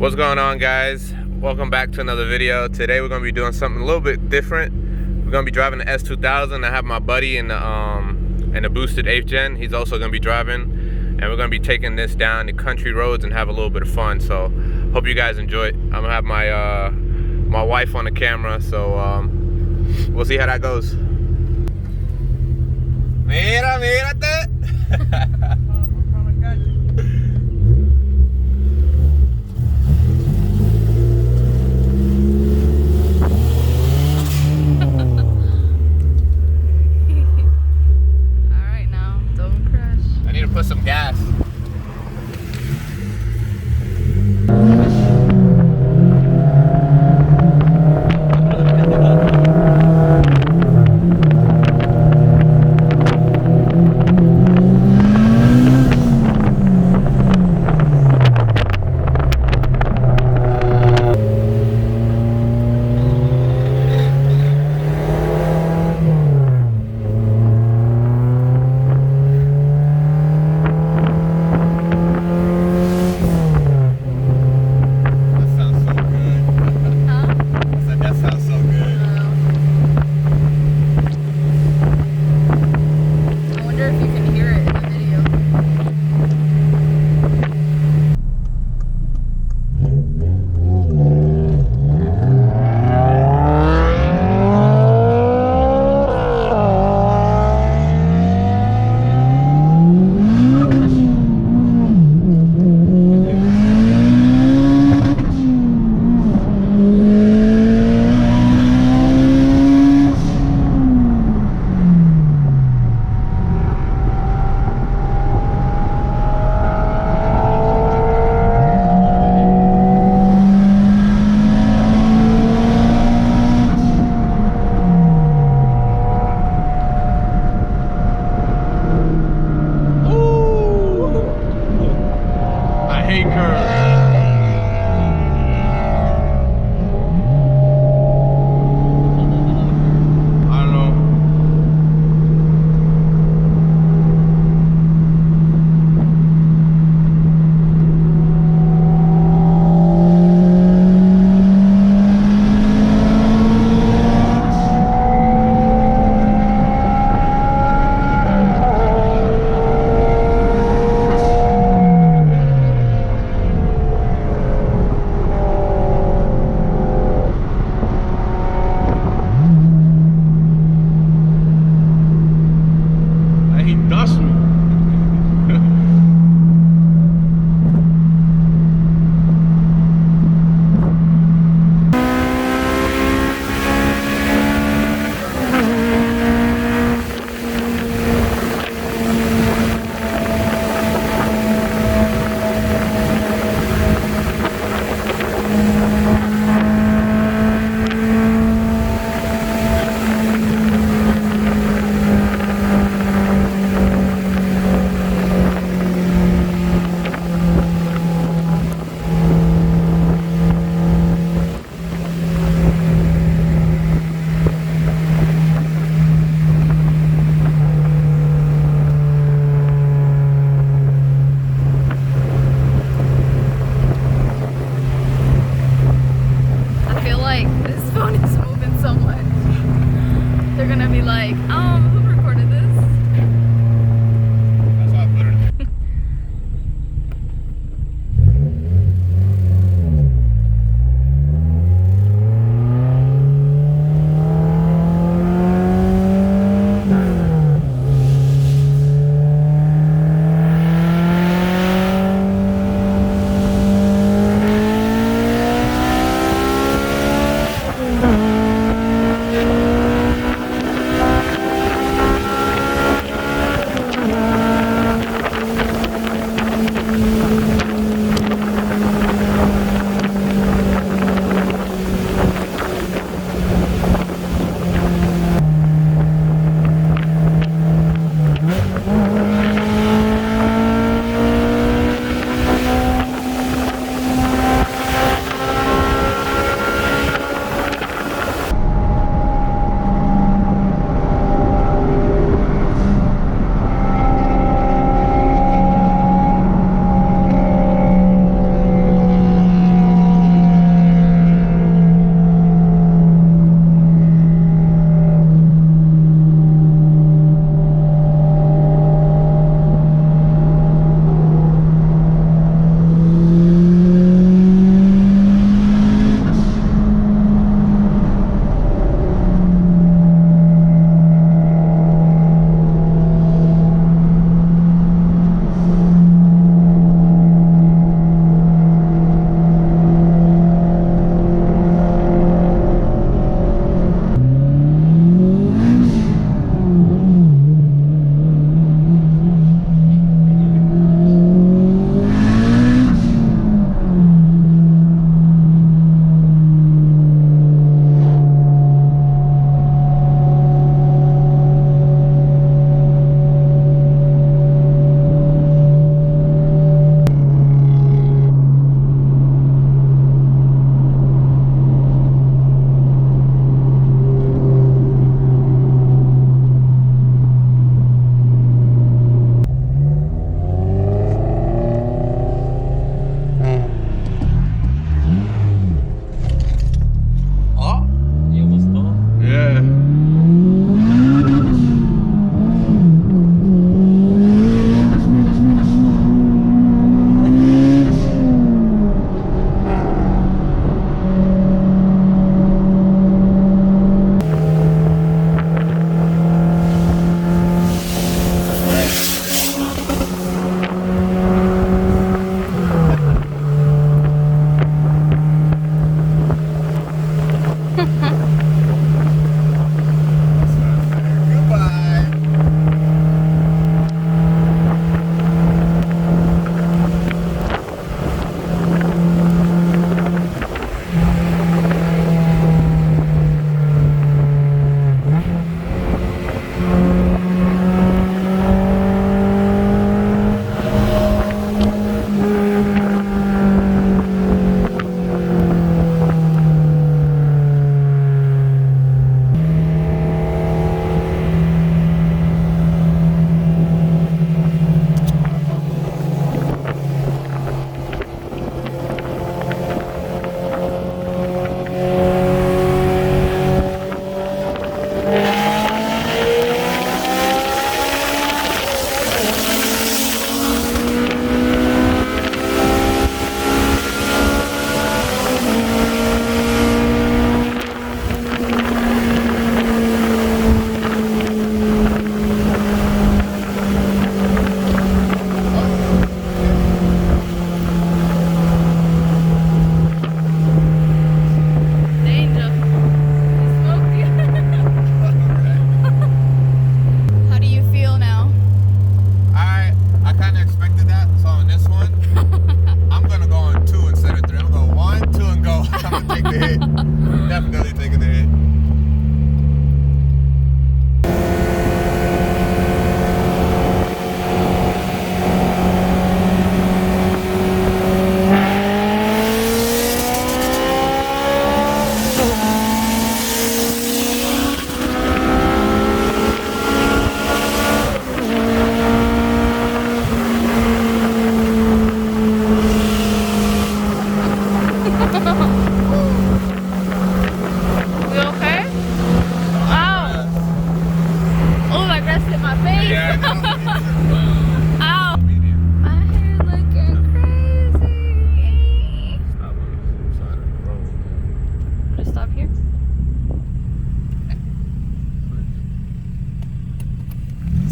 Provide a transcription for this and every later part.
What's going on, guys? Welcome back to another video. Today we're going to be doing something a little bit different. We're going to be driving the S2000. I have my buddy in the boosted 8th gen. He's also going to be driving, and we're going to be taking this down the country roads and have a little bit of fun. So hope you guys enjoy it. I'm going to have my my wife on the camera, so we'll see how that goes. Mira, mírate. Put some gas.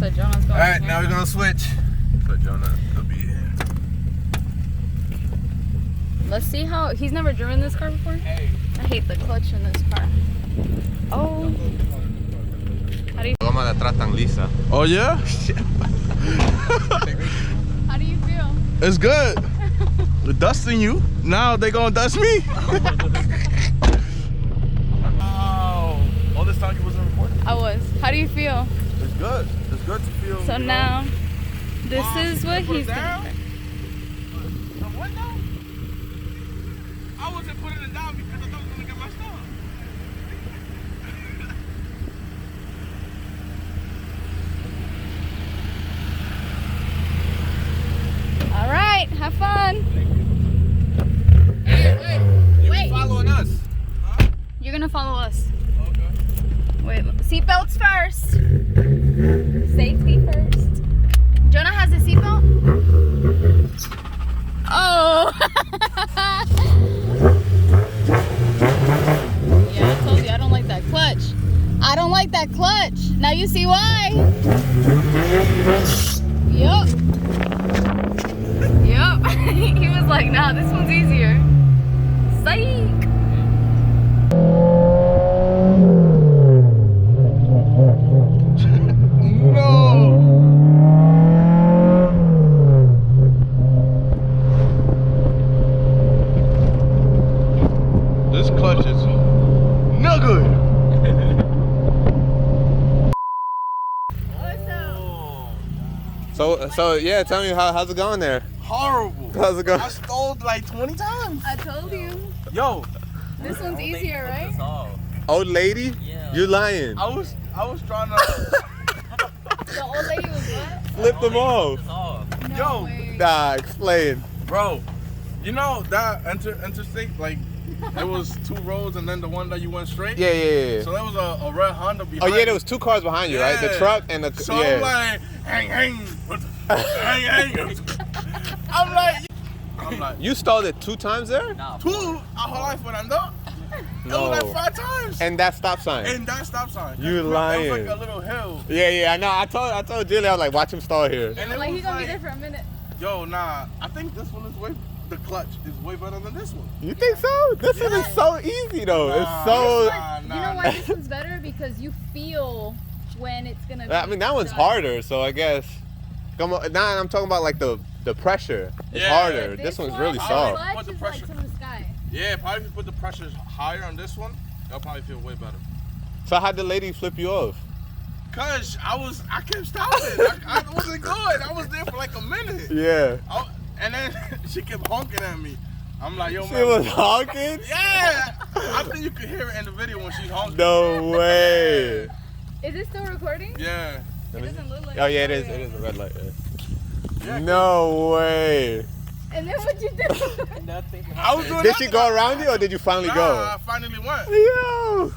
So Jonah's going. Alright, now we're gonna switch. So Jonah will be here. Let's see how he's never driven this car before. Hey. I hate the clutch in this car. Oh. How do you? Goma de atrás tan lisa. Oh yeah? How do you feel? It's good. Dusting you. Now they gonna dust me. Wow. All this time you wasn't recording? I was. How do you feel? It's good. It's good to feel. So you know, now, this is what he's doing. I wasn't putting it down because I thought I was gonna get my stuff. All right, have fun. Hey, Wait. following us. You're gonna follow us. Okay. Wait, seatbelts first. Safety first. Jonah has a seatbelt? Oh! Yeah, I told you I don't like that clutch. I don't like that clutch. Now you see why. Yup. Yup. He was like, nah, this one's easier. Psych. This clutch is no good. So yeah, tell me how's it going there? Horrible. How's it going? I stalled like 20 times. I told you. Yo, This one's easier, right? Old lady? Yeah. You're lying. I was trying to. The old lady was what? Flip them off. No Yo. way. Nah, explain. Bro, you know that interstate, like, it was two roads and then the one that you went straight? Yeah. So there was a red Honda Oh behind yeah, there was two cars behind you, right? The Yeah. truck and the So yeah. I'm like, hang. I'm like, You stalled it 2 times there? two, a whole life when I'm done. No. It was like 5 times. And that stop sign. And that stop sign. You It lying. was like a little hill. Yeah, I know. I told Julie, I was like, watch him stall here. And it Like was he's gonna be like, there for a minute. yo, nah, I think this one is the clutch is way better than this one. You think so? This one is so easy though. Nah. It's so. You know why this one's better? Because you feel when it's gonna be I mean, that one's done. harder. So I guess. Come on, now I'm talking about like the pressure. It's Yeah. harder. This one's really one, soft. Clutch Put the is pressure. like to the sky. Yeah, probably if you put the pressure higher on this one, it'll probably feel way better. So how'd the lady flip you off? Cause I kept stopping. I wasn't good. I was there for like a minute. Yeah. And then she kept honking at me. I'm like, yo, She man. was honking? Yeah. I think you could hear it in the video when she's honking. No way. Is it still recording? Yeah. It doesn't look like Oh yeah, it it's is. It is a red light. Yeah. Yeah. No way. And then what'd you do? Nothing. I was doing Did she nothing. go around you or did you finally Nah, go? I finally went. Yo.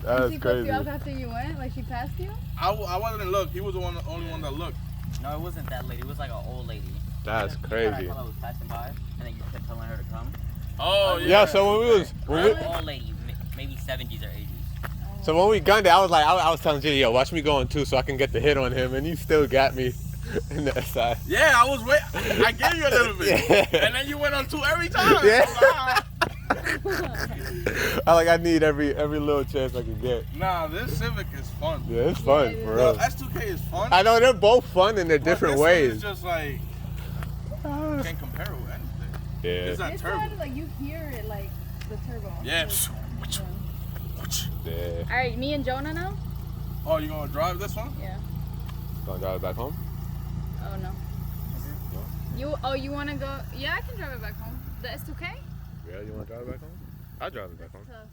That's she flipped crazy. you off after you went? Like she passed you? I wasn't look. He was the only one that looked. No, it wasn't that lady. It was like an old lady. That's You thought crazy. I thought I was passing by, and then you kept telling her to come. Oh Yeah. So when we was Old lady, maybe 70s or 80s. so when we gunned it, I was like, I was telling Julie, yo, watch me going too, so I can get the hit on him, and you still got me in the side. Yeah, I was wait. I gave you a little bit, Yeah. and then you went on 2 every time. Yeah. I'm I need every little chance I can get. nah, this Civic is fun. Yeah, it's fun Yeah, for Bro, real. S2K is fun. I know they're both fun in their but different this one ways. is just like can't compare it with anything. Yeah. It's that This turbo. one, like you hear it like the turbo. Yeah. Yeah. Alright, me and Jonah now? Oh, you gonna drive this one? Yeah. Gonna drive it back home? Oh no. You wanna go? Yeah, I can drive it back home. The S2K? Yeah, you wanna drive it back home? I'll drive it back home. Tough.